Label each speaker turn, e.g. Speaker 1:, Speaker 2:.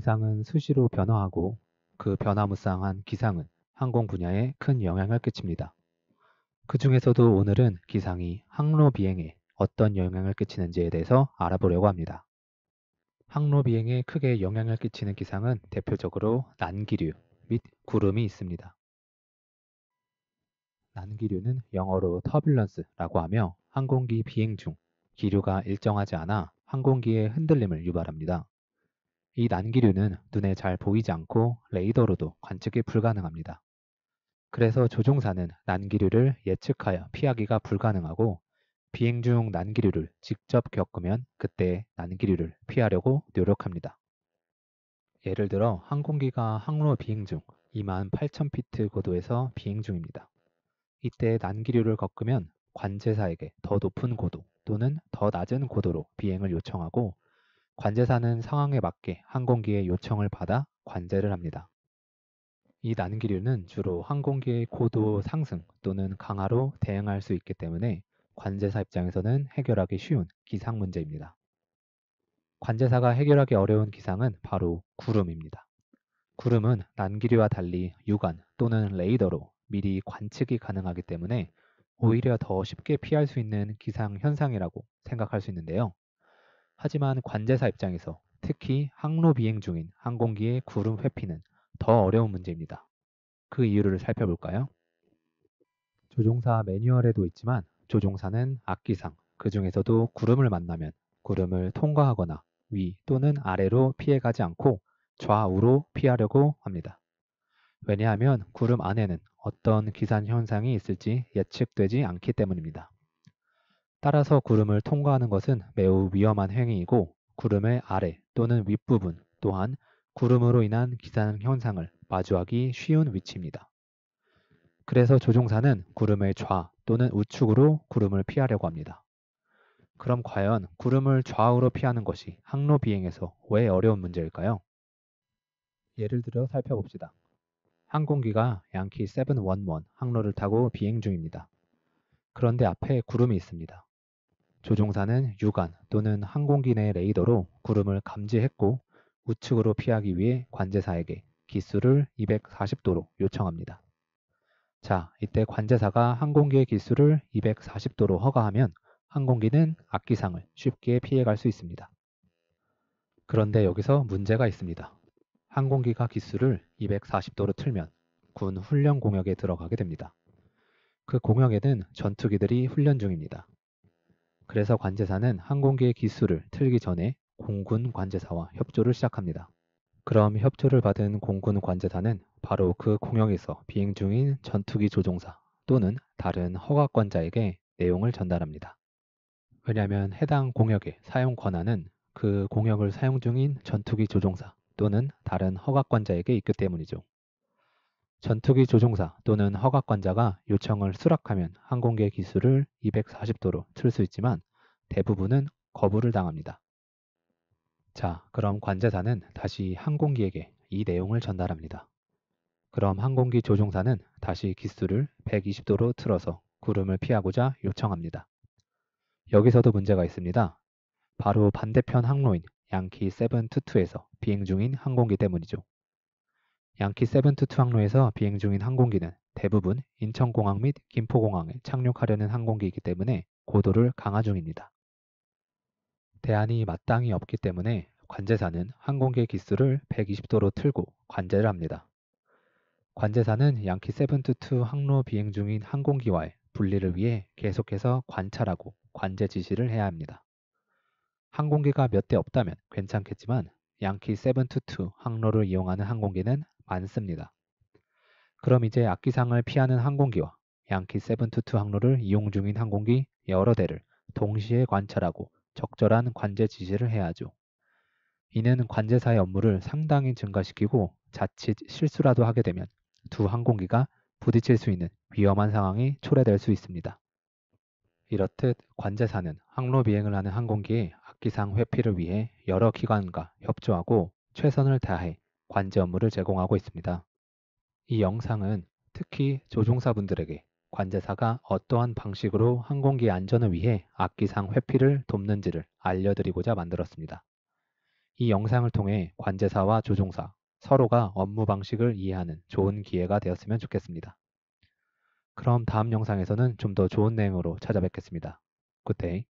Speaker 1: 기상은 수시로 변화하고 그 변화무쌍한 기상은 항공 분야에 큰 영향을 끼칩니다. 그 중에서도 오늘은 기상이 항로 비행에 어떤 영향을 끼치는지에 대해서 알아보려고 합니다. 항로 비행에 크게 영향을 끼치는 기상은 대표적으로 난기류 및 구름이 있습니다. 난기류는 영어로 터뷸런스라고 하며 항공기 비행 중 기류가 일정하지 않아 항공기의 흔들림을 유발합니다. 이 난기류는 눈에 잘 보이지 않고 레이더로도 관측이 불가능합니다. 그래서 조종사는 난기류를 예측하여 피하기가 불가능하고 비행 중 난기류를 직접 겪으면 그때 난기류를 피하려고 노력합니다. 예를 들어 항공기가 항로 비행 중 28,000피트 고도에서 비행 중입니다. 이때 난기류를 겪으면 관제사에게 더 높은 고도 또는 더 낮은 고도로 비행을 요청하고 관제사는 상황에 맞게 항공기의 요청을 받아 관제를 합니다. 이 난기류는 주로 항공기의 고도 상승 또는 강하로 대응할 수 있기 때문에 관제사 입장에서는 해결하기 쉬운 기상 문제입니다. 관제사가 해결하기 어려운 기상은 바로 구름입니다. 구름은 난기류와 달리 육안 또는 레이더로 미리 관측이 가능하기 때문에 오히려 더 쉽게 피할 수 있는 기상 현상이라고 생각할 수 있는데요. 하지만 관제사 입장에서 특히 항로 비행 중인 항공기의 구름 회피는 더 어려운 문제입니다. 그 이유를 살펴볼까요? 조종사 매뉴얼에도 있지만 조종사는 악기상, 그 중에서도 구름을 만나면 구름을 통과하거나 위 또는 아래로 피해가지 않고 좌우로 피하려고 합니다. 왜냐하면 구름 안에는 어떤 기상 현상이 있을지 예측되지 않기 때문입니다. 따라서 구름을 통과하는 것은 매우 위험한 행위이고 구름의 아래 또는 윗부분 또한 구름으로 인한 기상 현상을 마주하기 쉬운 위치입니다. 그래서 조종사는 구름의 좌 또는 우측으로 구름을 피하려고 합니다. 그럼 과연 구름을 좌우로 피하는 것이 항로 비행에서 왜 어려운 문제일까요? 예를 들어 살펴봅시다. 항공기가 양키 711 항로를 타고 비행 중입니다. 그런데 앞에 구름이 있습니다. 조종사는 육안 또는 항공기 내 레이더로 구름을 감지했고 우측으로 피하기 위해 관제사에게 기수를 240도로 요청합니다. 자, 이때 관제사가 항공기의 기수를 240도로 허가하면 항공기는 악기상을 쉽게 피해갈 수 있습니다. 그런데 여기서 문제가 있습니다. 항공기가 기수를 240도로 틀면 군 훈련 공역에 들어가게 됩니다. 그 공역에는 전투기들이 훈련 중입니다. 그래서 관제사는 항공기의 기수를 틀기 전에 공군 관제사와 협조를 시작합니다. 그럼 협조를 받은 공군 관제사는 바로 그 공역에서 비행 중인 전투기 조종사 또는 다른 허가권자에게 내용을 전달합니다. 왜냐하면 해당 공역의 사용 권한은 그 공역을 사용 중인 전투기 조종사 또는 다른 허가권자에게 있기 때문이죠. 전투기 조종사 또는 허가권자가 요청을 수락하면 항공기의 기수를 240도로 틀 수 있지만 대부분은 거부를 당합니다. 자, 그럼 관제사는 다시 항공기에게 이 내용을 전달합니다. 그럼 항공기 조종사는 다시 기수를 120도로 틀어서 구름을 피하고자 요청합니다. 여기서도 문제가 있습니다. 바로 반대편 항로인 양키 722에서 비행 중인 항공기 때문이죠. 양키 722 항로에서 비행 중인 항공기는 대부분 인천공항 및 김포공항에 착륙하려는 항공기이기 때문에 고도를 강화 중입니다. 대안이 마땅히 없기 때문에 관제사는 항공기의 기수를 120도로 틀고 관제를 합니다. 관제사는 양키 722 항로 비행 중인 항공기와의 분리를 위해 계속해서 관찰하고 관제 지시를 해야 합니다. 항공기가 몇 대 없다면 괜찮겠지만 양키 722 항로를 이용하는 항공기는 많습니다. 그럼 이제 악기상을 피하는 항공기와 양키 722 항로를 이용 중인 항공기 여러 대를 동시에 관찰하고 적절한 관제 지시를 해야 하죠. 이는 관제사의 업무를 상당히 증가시키고 자칫 실수라도 하게 되면 두 항공기가 부딪힐 수 있는 위험한 상황이 초래될 수 있습니다. 이렇듯 관제사는 항로 비행을 하는 항공기의 악기상 회피를 위해 여러 기관과 협조하고 최선을 다해 관제 업무를 제공하고 있습니다. 이 영상은 특히 조종사분들에게 관제사가 어떠한 방식으로 항공기 안전을 위해 악기상 회피를 돕는지를 알려드리고자 만들었습니다. 이 영상을 통해 관제사와 조종사, 서로가 업무 방식을 이해하는 좋은 기회가 되었으면 좋겠습니다. 그럼 다음 영상에서는 좀 더 좋은 내용으로 찾아뵙겠습니다. 굿데이.